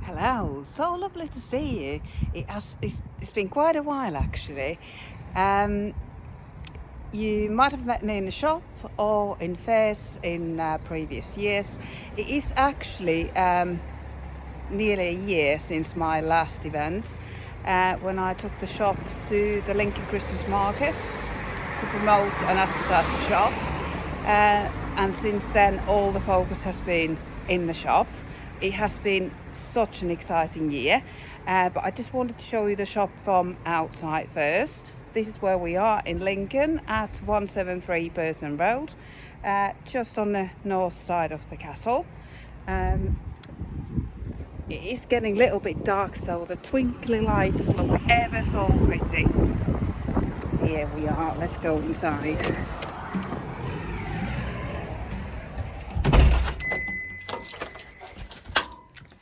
Hello, so lovely to see you. It's been quite a while actually. Um, you might have met me in the shop or in fairs in previous years. It is actually nearly a year since my last event when I took the shop to the Lincoln Christmas market to promote and advertise the shop. And since then, all the focus has been in the shop. It has been such an exciting year, but I just wanted to show you the shop from outside first. This is where we are in Lincoln at 173 Burton Road, just on the north side of the castle. It is getting a little bit dark, so the twinkly lights look ever so pretty. Here we are, let's go inside.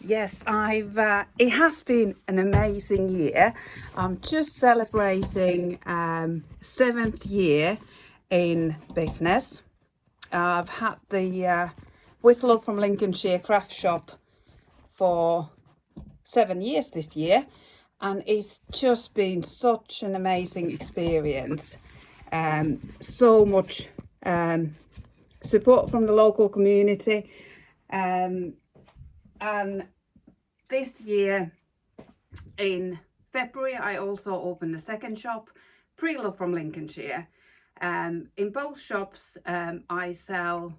Yes, it has been an amazing year. I'm just celebrating 7th year in business. I've had the With Love from Lincolnshire craft shop for 7 years this year, and it's just been such an amazing experience. So much support from the local community. And this year in February, I also opened a second shop, Pre-Loved from Lincolnshire. In both shops, I sell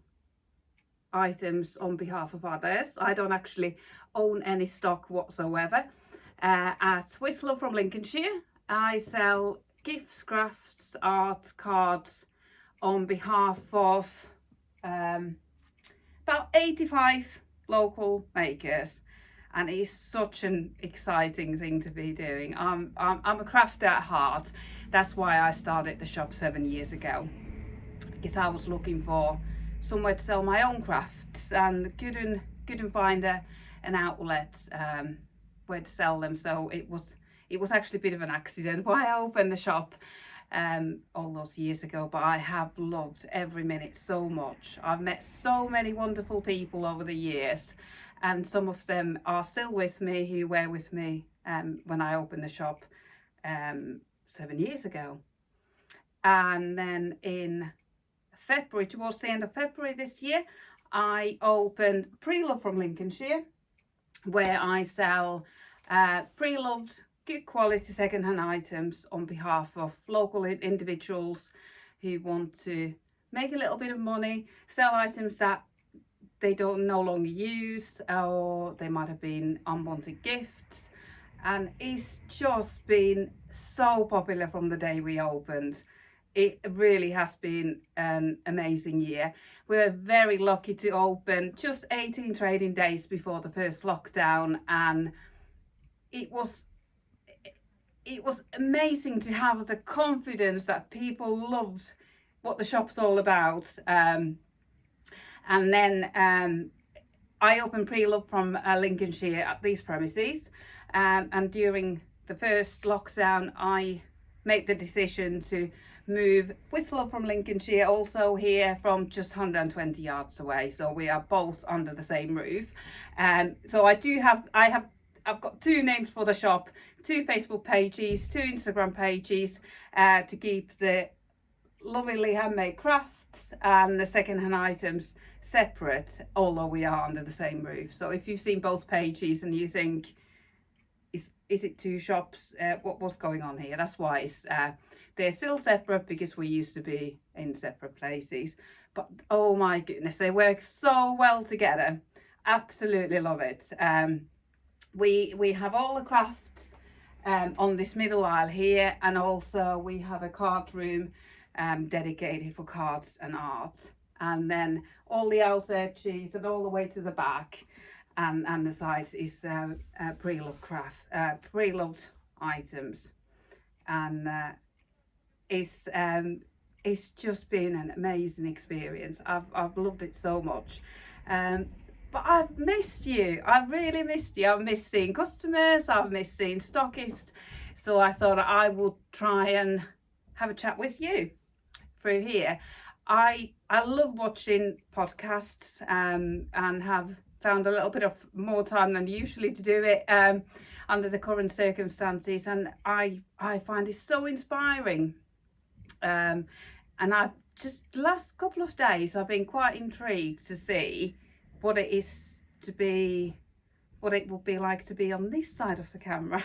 items on behalf of others. I don't actually own any stock whatsoever. At With Love from Lincolnshire, I sell gifts, crafts, art, cards on behalf of about 85 local makers, and it's such an exciting thing to be doing. I'm a crafter at heart. That's why I started the shop 7 years ago, because I was looking for somewhere to sell my own crafts and couldn't find an outlet where to sell them. So it was actually a bit of an accident why I opened the shop all those years ago, but I have loved every minute so much. I've met so many wonderful people over the years, and some of them are still with me, who were with me when I opened the shop 7 years ago. And then in February, towards the end of February this year, I opened Pre-Loved from Lincolnshire, where I sell pre-loved, good quality second-hand items on behalf of local individuals who want to make a little bit of money, sell items that they don't no longer use, or they might have been unwanted gifts. And it's just been so popular from the day we opened. It really has been an amazing year. We were very lucky to open just 18 trading days before the first lockdown, and it was amazing to have the confidence that people loved what the shop's all about. And then I opened Pre-Loved from Lincolnshire at these premises, and during the first lockdown I made the decision to move With Love from Lincolnshire also here from just 120 yards away, so we are both under the same roof. So I've got 2 names for the shop, 2 Facebook pages, 2 Instagram pages, to keep the lovely handmade crafts and the second-hand items separate, although we are under the same roof. So if you've seen both pages and you think, is it 2 shops? What's going on here? That's why they're still separate, because we used to be in separate places. But oh my goodness, they work so well together. Absolutely love it. We have all the crafts on this middle aisle here, and also we have a card room dedicated for cards and art, and then all the out edges and all the way to the back, and the size is pre-loved items, and it's just been an amazing experience. I've loved it so much. But I've missed you. I've really missed you. I've missed seeing customers. I've missed seeing stockists. So I thought I would try and have a chat with you through here. I love watching podcasts and have found a little bit of more time than usually to do it under the current circumstances, and I find it so inspiring. And I've just last couple of days I've been quite intrigued to see what it is to be, what it would be like to be on this side of the camera.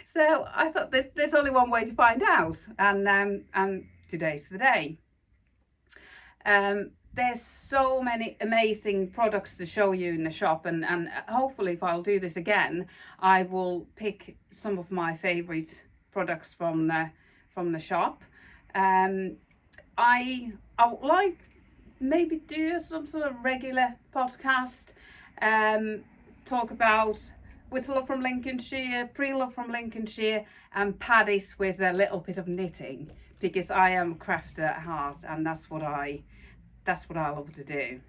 So I thought there's only one way to find out, and today's the day. There's so many amazing products to show you in the shop, and hopefully if I'll do this again, I will pick some of my favourite products from the shop. I would like maybe do some sort of regular podcast, talk about with Love from Lincolnshire, pre-love from Lincolnshire, and paddies with a little bit of knitting, because I am a crafter at heart, and that's what I love to do.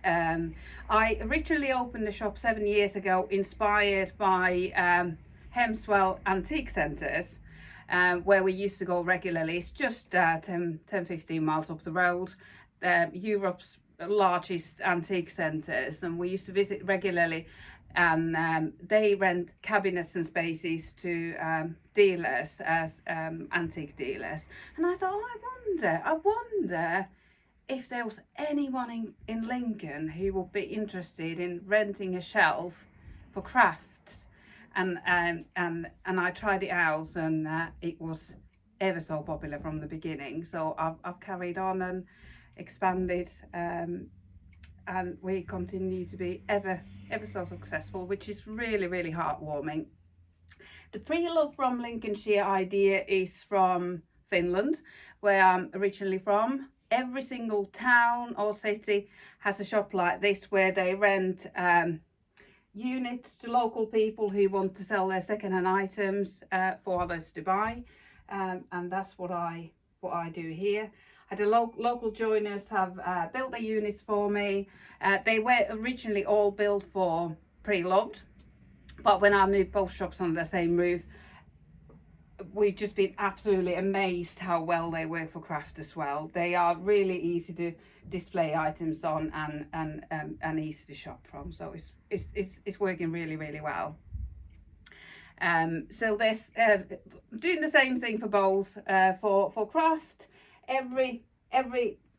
I originally opened the shop 7 years ago, inspired by Hemswell Antique Centres, where we used to go regularly. It's just 10-15 miles up the road. Europe's largest antique centres, and we used to visit regularly, and they rent cabinets and spaces to dealers, as antique dealers. And I thought, I wonder if there was anyone in Lincoln who would be interested in renting a shelf for crafts. And I tried it out, and it was ever so popular from the beginning. So I've carried on and expanded, and we continue to be ever so successful, which is really, really heartwarming. The pre-love from Lincolnshire idea is from Finland, where I'm originally from. Every single town or city has a shop like this, where they rent units to local people who want to sell their second-hand items for others to buy, and that's what I do here. I had local joiners have built the units for me. They were originally all built for pre-loved, but when I moved both shops under the same roof, we've just been absolutely amazed how well they work for craft as well. They are really easy to display items on, and easy to shop from. So it's working really, really well. So there's doing the same thing for both. For craft, every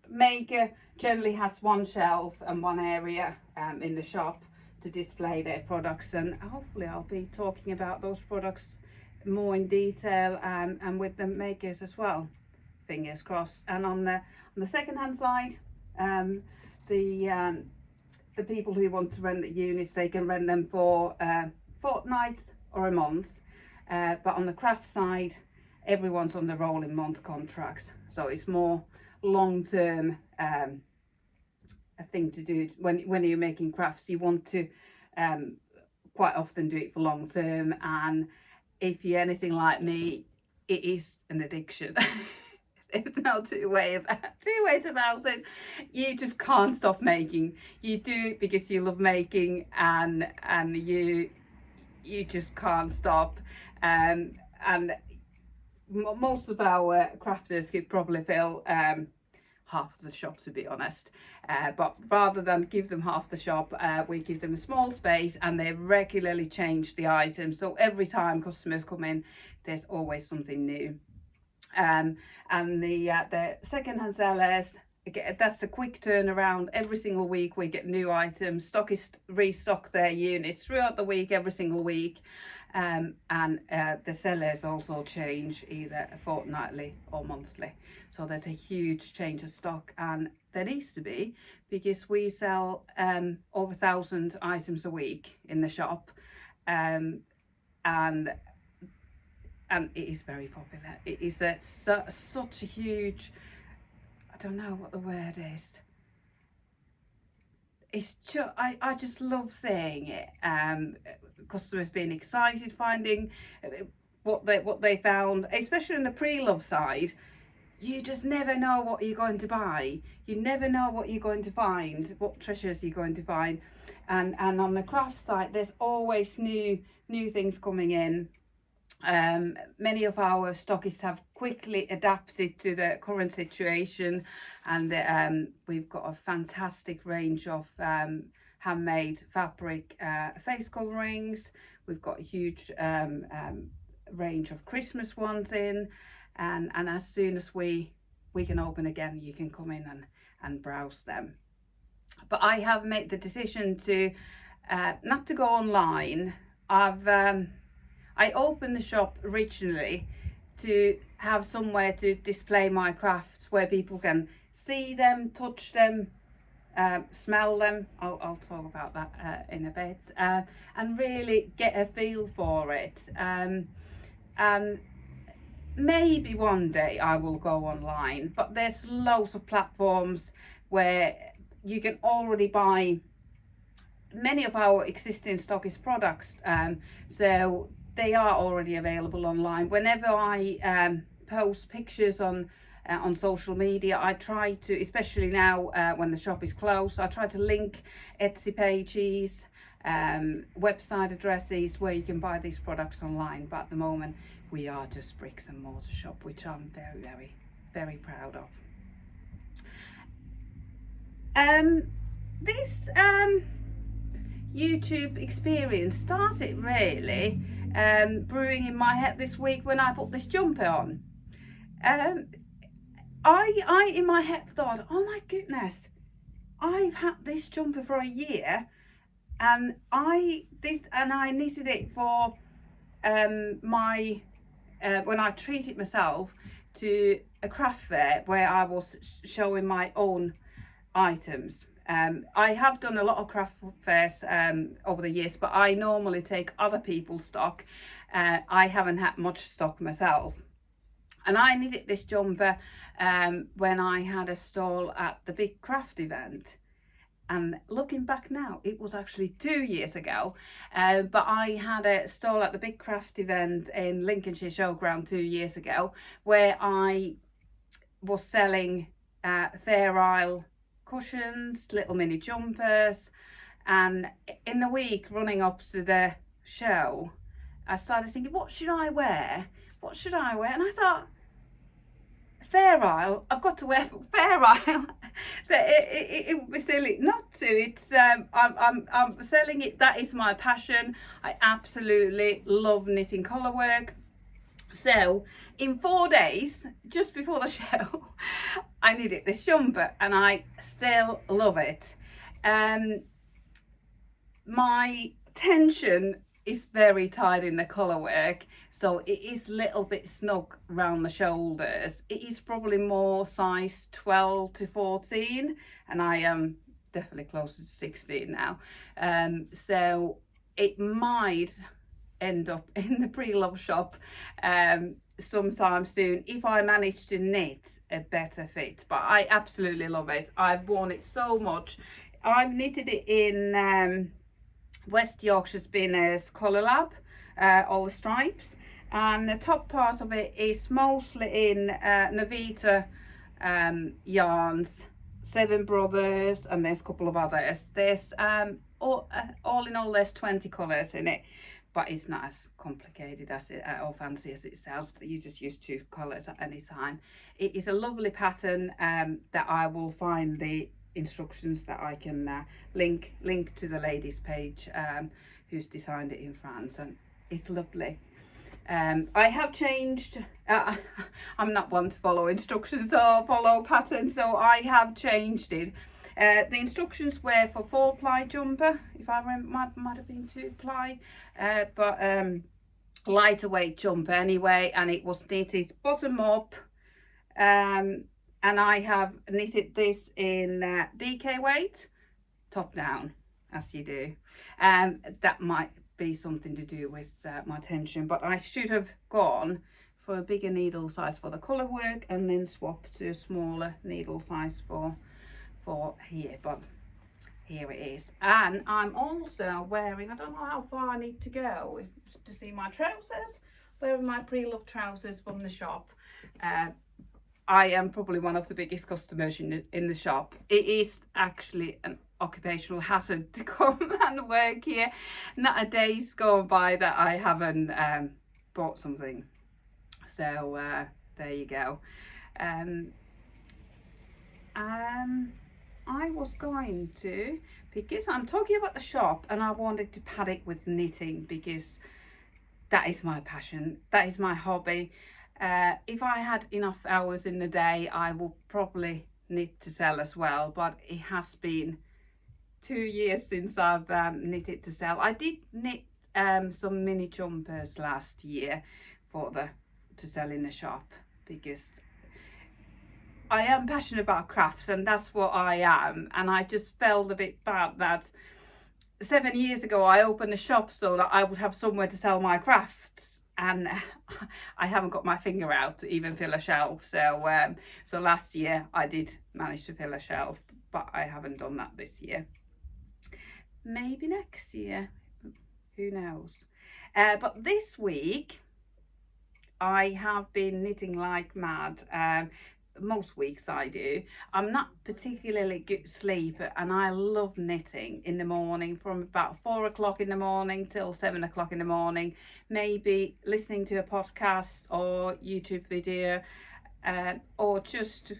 maker generally has one shelf and one area in the shop to display their products, and hopefully I'll be talking about those products more in detail, and with the makers as well, fingers crossed. And on the second-hand side, the people who want to rent the units, they can rent them for a fortnight or a month, but on the craft side, everyone's on the rolling month contracts, so it's more long-term a thing to do. When you're making crafts, you want to quite often do it for long term, and if you're anything like me, it is an addiction. There's no two ways about it. You just can't stop making. You do it because you love making, and you just can't stop. And most of our crafters could probably fill half of the shop, to be honest, but rather than give them half the shop, we give them a small space, and they regularly change the items, so every time customers come in, there's always something new. And the second-hand sellers, that's a quick turnaround. Every single week we get new items. Stockists restock their units throughout the week, every single week, and the sellers also change either fortnightly or monthly. So there's a huge change of stock, and there needs to be, because we sell over 1,000 items a week in the shop, and it is very popular. It is such a huge, I don't know what the word is. It's just, I just love seeing it. Customers being excited, finding what they found, especially in the pre-love side. You just never know what you're going to buy. You never know what you're going to find, what treasures you're going to find. And on the craft side, there's always new things coming in. Many of our stockists have quickly adapted to the current situation, and we've got a fantastic range of handmade fabric face coverings. We've got a huge range of Christmas ones in, and as soon as we can open again, you can come in and browse them. But I have made the decision to not to go online. I opened the shop originally to have somewhere to display my crafts where people can see them, touch them, smell them. I'll talk about that in a bit, and really get a feel for it. And maybe one day I will go online, but there's loads of platforms where you can already buy many of our existing stockist products, so they are already available online. Whenever I post pictures on social media, I try to, especially now when the shop is closed, I try to link Etsy pages, website addresses where you can buy these products online. But at the moment we are just bricks and mortar shop, which I'm very, very, very proud of. This YouTube experience started really brewing in my head this week when I put this jumper on. I in my head thought, oh my goodness, I've had this jumper for a year, and I knitted it for my when I treated myself to a craft fair where I was showing my own items. I have done a lot of craft fairs over the years, but I normally take other people's stock. I haven't had much stock myself. And I knitted this jumper when I had a stall at the big craft event. And looking back now, it was actually 2 years ago, but I had a stall at the big craft event in Lincolnshire Showground 2 years ago, where I was selling Fair Isle cushions, little mini jumpers. And in the week running up to the show, I started thinking, what should I wear? And I thought, Fair Isle, I've got to wear Fair Isle. It would be silly not to. It's I'm selling it. That is my passion. I absolutely love knitting colour work. So in 4 days, just before the show, I knitted this jumper, and I still love it. My tension is very tight in the colour work, so it is a little bit snug round the shoulders. It is probably more size 12 to 14, and I am definitely closer to 16 now. So it might end up in the pre-love shop sometime soon if I manage to knit a better fit. But I absolutely love it. I've worn it so much. I've knitted it in West Yorkshire Spinners Colour Lab, all the stripes, and the top part of it is mostly in Novita yarns, Seven Brothers, and there's a couple of others. There's all in all there's 20 colours in it, but it's not as complicated as it or fancy as it sounds. You just use 2 colours at any time. It is a lovely pattern that I will find the instructions that I can link to the ladies page who's designed it in France, and it's lovely. I have changed. I'm not one to follow instructions or follow patterns, so I have changed it. The instructions were for 4-ply jumper, if I remember, might have been 2-ply, but lighter weight jumper anyway, and it was knitted bottom up, and I have knitted this in DK weight, top down, as you do. That might be something to do with my tension, but I should have gone for a bigger needle size for the colour work and then swap to a smaller needle size for here, but here it is. And I'm also wearing, I don't know how far I need to go to see my trousers, wearing my pre-loved trousers from the shop. I am probably one of the biggest customers in the shop. It is actually an occupational hazard to come and work here. Not a day's gone by that I haven't bought something. So there you go. I was going to, because I'm talking about the shop and I wanted to pad it with knitting because that is my passion, that is my hobby. If I had enough hours in the day, I will probably knit to sell as well, but it has been 2 years since I've knitted to sell. I did knit some mini jumpers last year to sell in the shop because I am passionate about crafts and that's what I am, and I just felt a bit bad that 7 years ago I opened a shop so that I would have somewhere to sell my crafts, and I haven't got my finger out to even fill a shelf. So last year I did manage to fill a shelf, but I haven't done that this year. Maybe next year, who knows. But this week I have been knitting like mad. Most weeks I do. I'm not particularly good sleeper and I love knitting in the morning from about 4 o'clock in the morning till 7 o'clock in the morning, maybe listening to a podcast or YouTube video, or just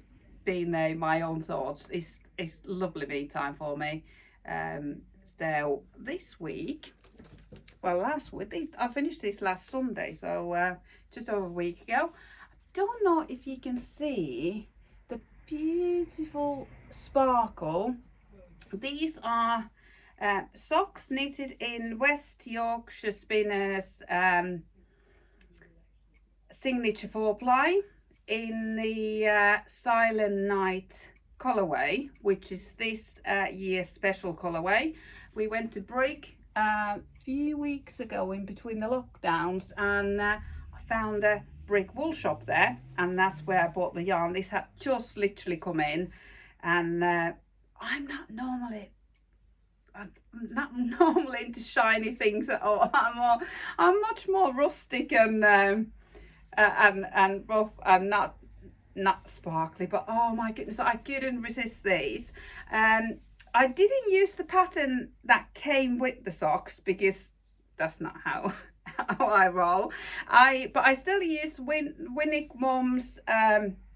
being there in my own thoughts. It's lovely me time for me. So this week, well, last week, I finished this last Sunday, so just over a week ago. Don't know if you can see the beautiful sparkle. These are socks knitted in West Yorkshire Spinners signature 4-ply in the Silent Night colourway, which is this year's special colourway. We went to Brig a few weeks ago in between the lockdowns, and I found a Brig wool shop there, and that's where I bought the yarn. This had just literally come in, and I'm not normally into shiny things at all. I'm much more rustic and rough and not sparkly. But oh my goodness, I couldn't resist these. I didn't use the pattern that came with the socks because that's not how I roll. But I still use Winnick Mum's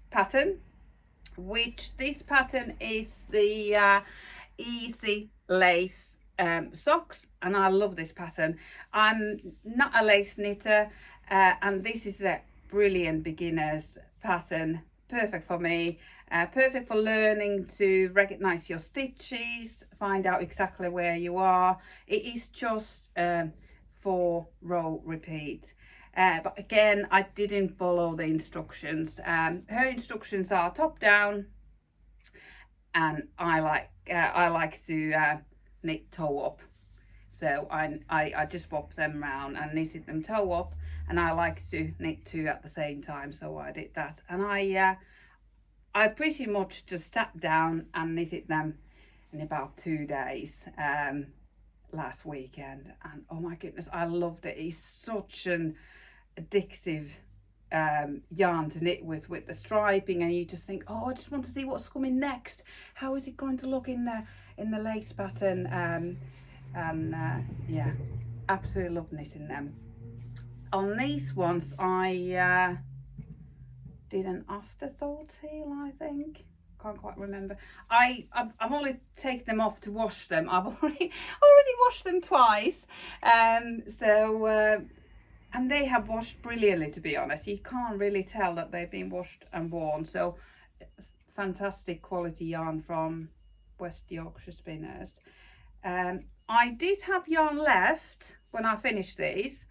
pattern, which this pattern is the easy lace socks, and I love this pattern. I'm not a lace knitter, and this is a brilliant beginner's pattern, perfect for me. Perfect for learning to recognize your stitches, find out exactly where you are. It is just 4 row repeat, but again I didn't follow the instructions. Her instructions are top down, and I like to knit toe up, so I just swap them around and knitted them toe up, and I like to knit 2 at the same time, so I did that, and I pretty much just sat down and knitted them in about 2 days last weekend, and oh my goodness, I loved it. It's such an addictive yarn to knit with the striping, and you just think, oh, I just want to see what's coming next. How is it going to look in the lace pattern? Yeah, absolutely love knitting them. On these ones, I did an afterthought heel, I think. Can't quite remember. I've only taken them off to wash them. I've already washed them twice, and they have washed brilliantly, to be honest. You can't really tell that they've been washed and worn. So fantastic quality yarn from West Yorkshire Spinners. I did have yarn left when I finished these,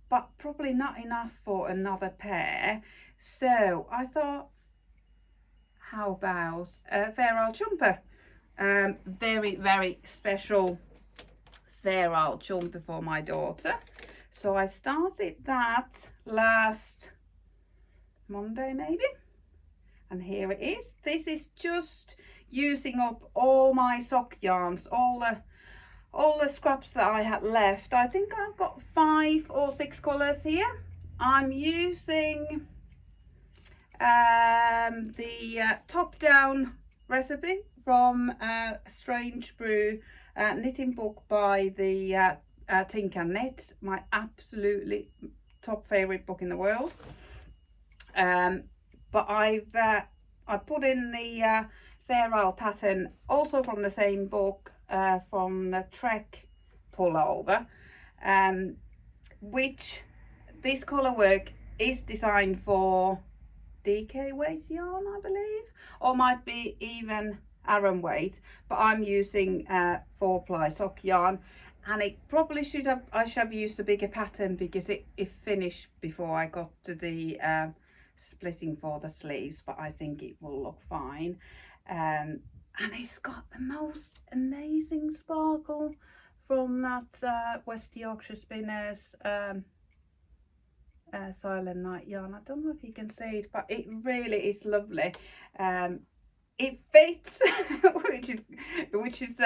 but probably not enough for another pair. So I thought, how about a Fair Old Jumper? Very, very special Fair Old Jumper for my daughter. So I started that last Monday maybe, and here it is. This is just using up all my sock yarns, all the scraps that I had left. I think I've got 5 or 6 colours here. I'm using the top down recipe from Strange Brew knitting book by the Think and Knit, my absolutely top favorite book in the world. But I've I put in the Fair Isle pattern, also from the same book, from the Trek pullover, which this colour work is designed for DK weight yarn, I believe, or might be even Aran weight, but I'm using 4-ply sock yarn, and it probably I should have used a bigger pattern because it finished before I got to the splitting for the sleeves, but I think it will look fine. And it's got the most amazing sparkle from that West Yorkshire Spinners Silent Night yarn. I don't know if you can see it, but it really is lovely. It fits, which is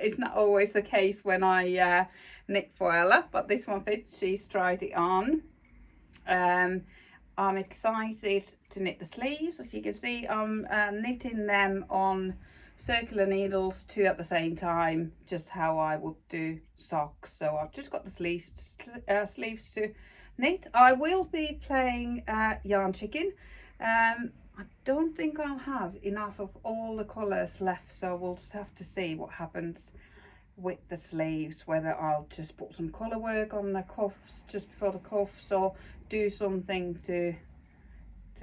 it's not always the case when I knit for Ella, but this one fits. She's tried it on. I'm excited to knit the sleeves. As you can see, I'm knitting them on circular needles, 2 at the same time, just how I would do socks. So I've just got the sleeves to knit. I will be playing Yarn Chicken. I don't think I'll have enough of all the colours left, so we'll just have to see what happens with the sleeves, whether I'll just put some colour work on the cuffs just before the cuffs, or do something to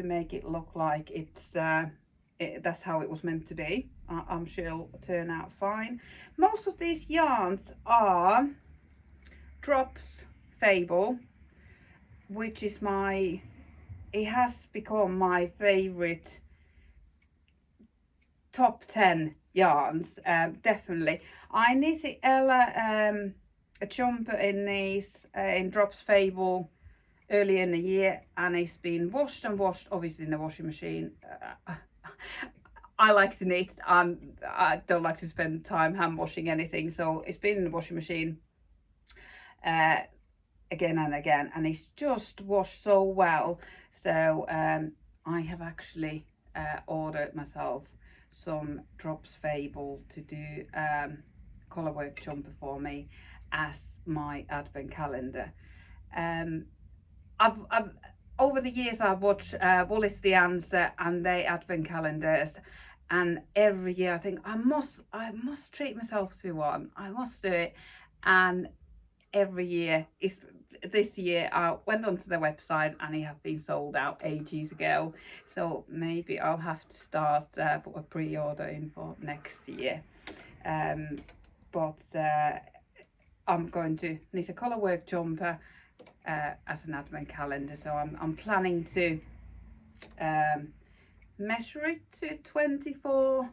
make it look like it's that's how it was meant to be. I'm sure it'll turn out fine. Most of these yarns are Drops Fable, which is it has become my favourite top 10 yarns, definitely. I knitted Ella a jumper in these in Drops Fable earlier in the year, and it's been washed and washed, obviously in the washing machine. I like to knit. I don't like to spend time hand washing anything, so it's been in the washing machine again and again, and it's just washed so well. So I have actually ordered myself some Drops Fable to do colour work jumper for me as my advent calendar. I've over the years I've watched Wool is the Answer and their advent calendars, and every year I think I must treat myself to one. I must do it, and every year this year I went onto their website and it had been sold out ages ago, so maybe I'll have to start put a pre-order in for next year. But I'm going to knit a colour work jumper as an advent calendar, so I'm planning to measure it to 24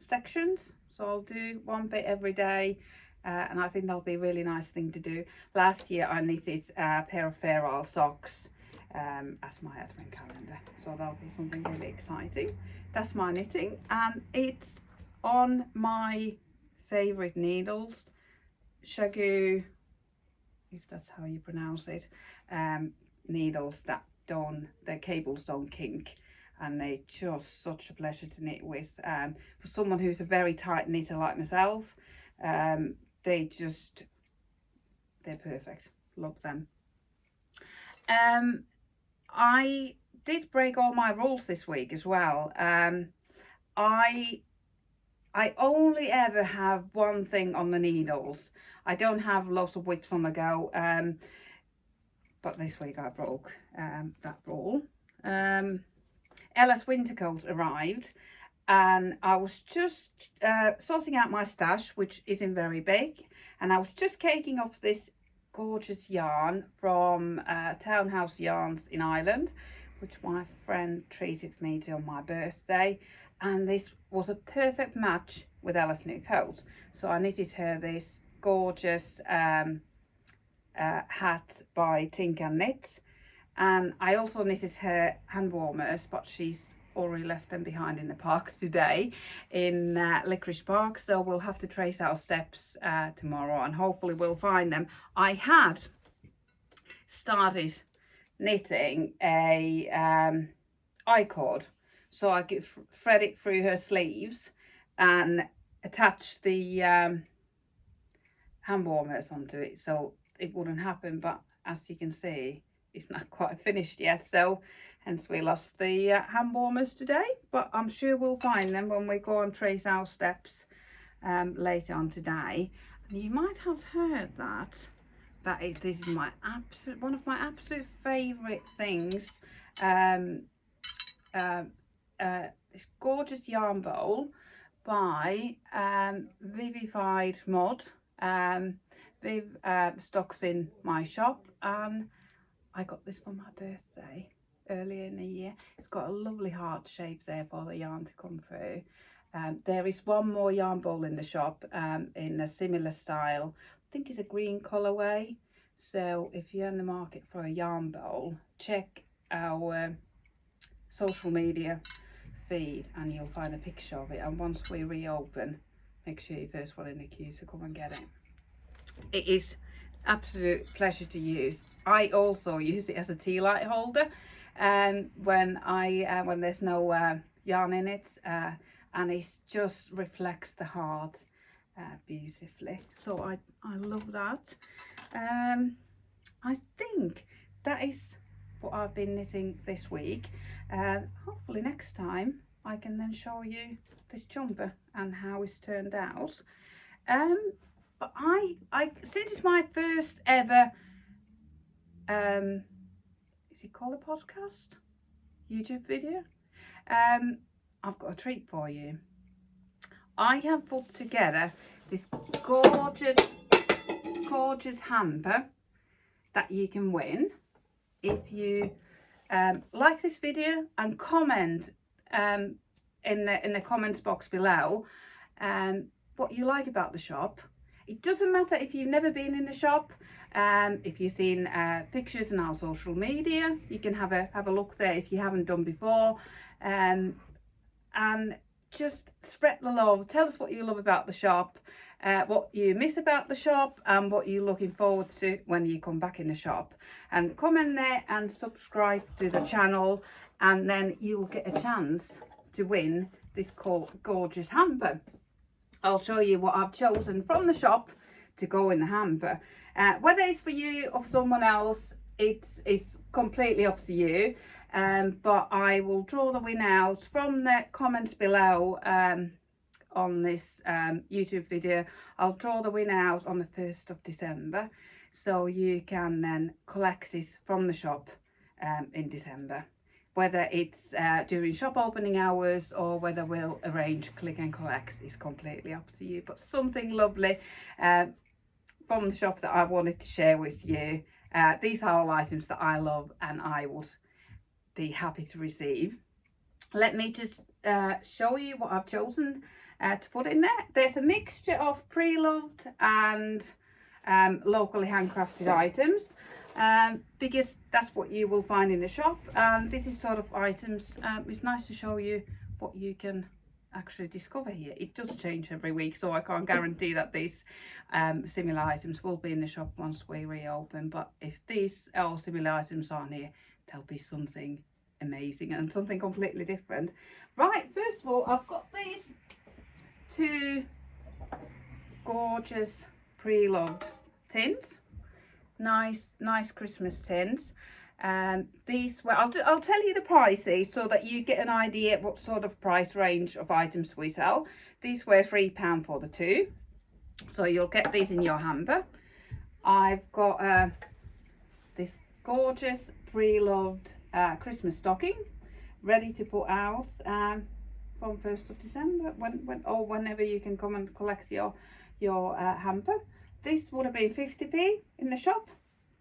sections, so I'll do one bit every day, and I think that'll be a really nice thing to do. Last year I knitted a pair of Fair Isle socks as my advent calendar, so that'll be something really exciting. That's my knitting, and it's on my favourite needles, Shagoo, if that's how you pronounce it, needles that their cables don't kink, and they're just such a pleasure to knit with. For someone who's a very tight knitter like myself, they're perfect. Love them. I did break all my rules this week as well. I only ever have one thing on the needles. I don't have lots of whips on the go, but this week I broke that rule. Ella's winter coat arrived, and I was just sorting out my stash, which isn't very big, and I was just caking up this gorgeous yarn from Townhouse Yarns in Ireland, which my friend treated me to on my birthday, and this was a perfect match with Ella's new coat. So I knitted her this gorgeous hat by Tink and Knit, and I also knitted her hand warmers, but she's already left them behind in the parks today in Licorice Park, so we'll have to trace our steps tomorrow, and hopefully we'll find them. I had started knitting a I-cord, so I could thread it through her sleeves and attach the hand warmers onto it, so it wouldn't happen, but as you can see, it's not quite finished yet. So hence we lost the hand warmers today, but I'm sure we'll find them when we go and trace our steps later on today. And you might have heard this is my one of my absolute favourite things. This gorgeous yarn bowl by Vivified Mod. Viv stocks in my shop, and I got this for my birthday earlier in the year. It's got a lovely heart shape there for the yarn to come through. There is one more yarn bowl in the shop in a similar style. I think it's a green colourway. So if you're in the market for a yarn bowl, check our social media feed and you'll find a picture of it. And once we reopen, make sure you're first one in the queue to come and get it. It is absolute pleasure to use. I also use it as a tea light holder when there's no yarn in it, and it just reflects the heart beautifully. So I love that. I think that is what I've been knitting this week. Hopefully next time I can then show you this jumper and how it's turned out. But since it's my first ever is it called a podcast? YouTube video? I've got a treat for you. I have put together this gorgeous hamper that you can win if you like this video and comment in the comments box below what you like about the shop. It doesn't matter if you've never been in the shop. If you've seen pictures on our social media, you can have a look there if you haven't done before, and just spread the love. Tell us what you love about the shop, what you miss about the shop, and what you're looking forward to when you come back in the shop. And comment there and subscribe to the channel, and then you'll get a chance to win this gorgeous hamper. I'll show you what I've chosen from the shop to go in the hamper. Whether it's for you or for someone else, it's completely up to you. But I will draw the winner out from the comments below on this YouTube video. I'll draw the winner out on the 1st of December. So you can then collect this from the shop in December. Whether it's during shop opening hours or whether we'll arrange click and collect is completely up to you. But something lovely from the shop that I wanted to share with you. These are all items that I love and I would be happy to receive. Let me just show you what I've chosen to put in there. There's a mixture of pre-loved and locally handcrafted items. Because that's what you will find in the shop, and this is sort of items. It's nice to show you what you can actually discover here. It does change every week, so I can't guarantee that these similar items will be in the shop once we reopen, but if these or similar items aren't here, there'll be something amazing and something completely different. Right, first of all, I've got these two gorgeous pre-loved tins. Nice Christmas tins. These were, I'll tell you the prices so that you get an idea what sort of price range of items we sell. These were £3 for the two, so you'll get these in your hamper. I've got this gorgeous pre-loved Christmas stocking ready to put out from 1st of December or whenever you can come and collect your hamper. This would have been 50p in the shop.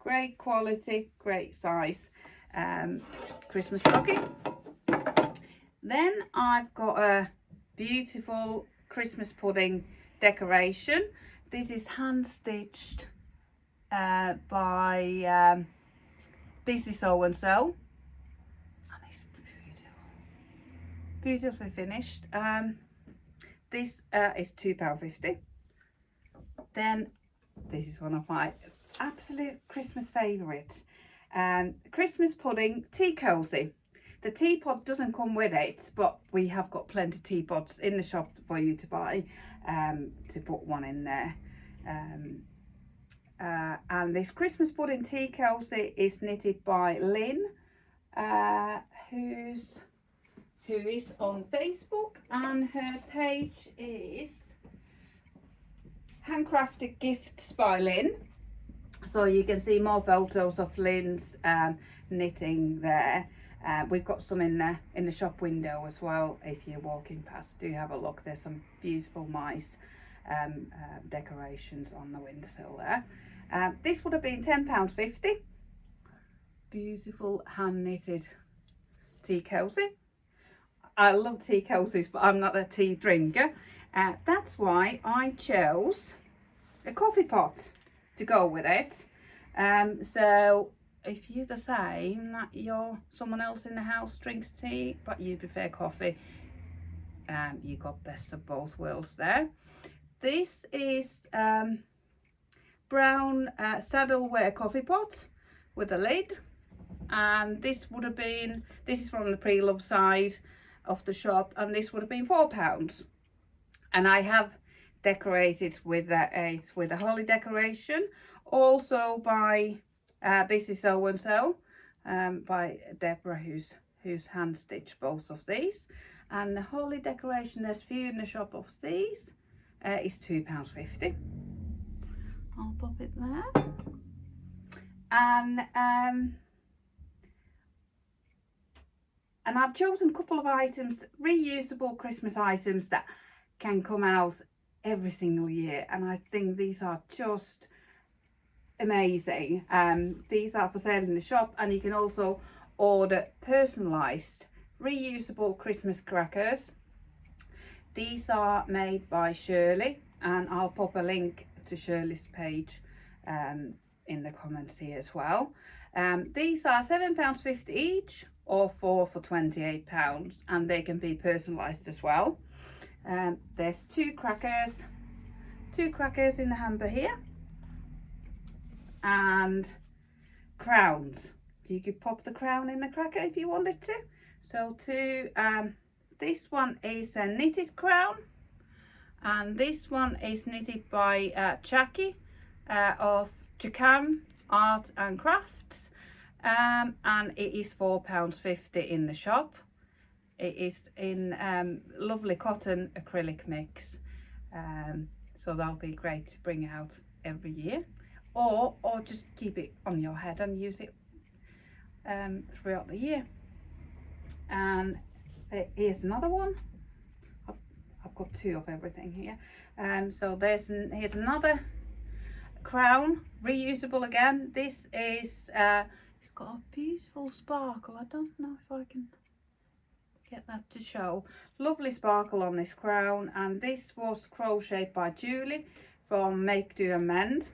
Great quality, great size Christmas stocking. Then I've got a beautiful Christmas pudding decoration. This is hand stitched by Busy So and So. And it's beautiful. Beautifully finished. This is £2.50. Then this is one of my absolute Christmas favourites. Christmas pudding tea cosy. The teapot doesn't come with it, but we have got plenty of teapots in the shop for you to buy to put one in there. And this Christmas pudding tea cosy is knitted by Lynn who is on Facebook, and her page is Handcrafted Gifts by Lynn. So you can see more photos of Lynn's knitting there. We've got some in the shop window as well. If you're walking past, do have a look. There's some beautiful mice decorations on the windowsill there. This would have been £10.50. Beautiful hand knitted tea cosy. I love tea cozies, but I'm not a tea drinker. That's why I chose a coffee pot to go with it. So if you're the same, that someone else in the house drinks tea but you prefer coffee, you got best of both worlds there. This is brown saddleware coffee pot with a lid, and this is from the pre-loved side of the shop, and this would have been £4. And I have decorated with a holly decoration, also by Busy So and So, by Deborah, who's hand stitched both of these. And the holly decoration, there's few in the shop of these, is £2.50. I'll pop it there. And I've chosen a couple of items, reusable Christmas items that can come out every single year, and I think these are just amazing. These are for sale in the shop, and you can also order personalised reusable Christmas crackers. These are made by Shirley, and I'll pop a link to Shirley's page in the comments here as well. These are £7.50 each, or 4 for £28, and they can be personalised as well. There's two crackers in the hamper here, and crowns. You could pop the crown in the cracker if you wanted to. So this one is a knitted crown, and this one is knitted by Jackie of Chacam Art and Crafts, and it is £4.50 in the shop. It is in lovely cotton acrylic mix, so that'll be great to bring out every year, or just keep it on your head and use it throughout the year. And here's another one. I've got two of everything here. So here's another crown, reusable again. This is it's got a beautiful sparkle. I don't know if I can get that to show. Lovely sparkle on this crown, and this was crocheted by Julie from Make Do and Mend,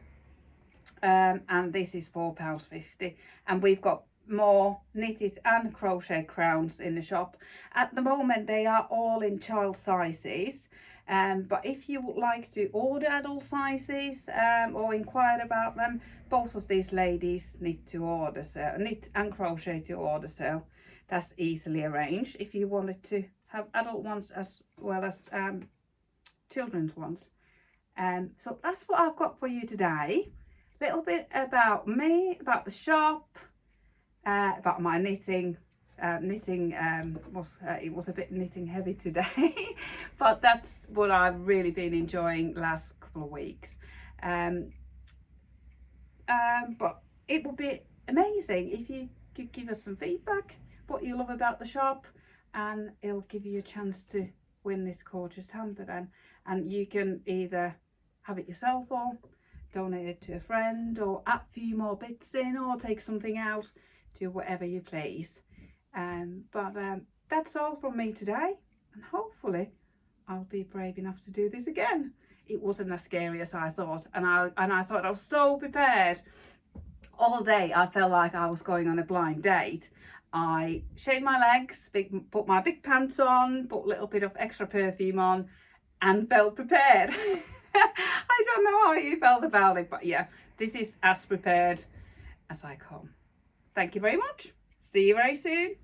and this is £4.50. And we've got more knitted and crochet crowns in the shop. At the moment they are all in child sizes, but if you would like to order adult sizes or inquire about them, both of these ladies knit and crochet to order, so that's easily arranged if you wanted to have adult ones as well as children's ones. So that's what I've got for you today. Little bit about me, about the shop, about my knitting. It was a bit knitting heavy today, but that's what I've really been enjoying last couple of weeks. But it would be amazing if you could give us some feedback, what you love about the shop, and it'll give you a chance to win this gorgeous hamper then. And you can either have it yourself, or donate it to a friend, or add a few more bits in, or take something out, do whatever you please. But that's all from me today, and hopefully I'll be brave enough to do this again. It wasn't as scary as I thought, and I thought I was so prepared. All day I felt like I was going on a blind date. I shaved my legs, put my big pants on, put a little bit of extra perfume on, and felt prepared. I don't know how you felt about it, but yeah, this is as prepared as I come. Thank you very much. See you very soon.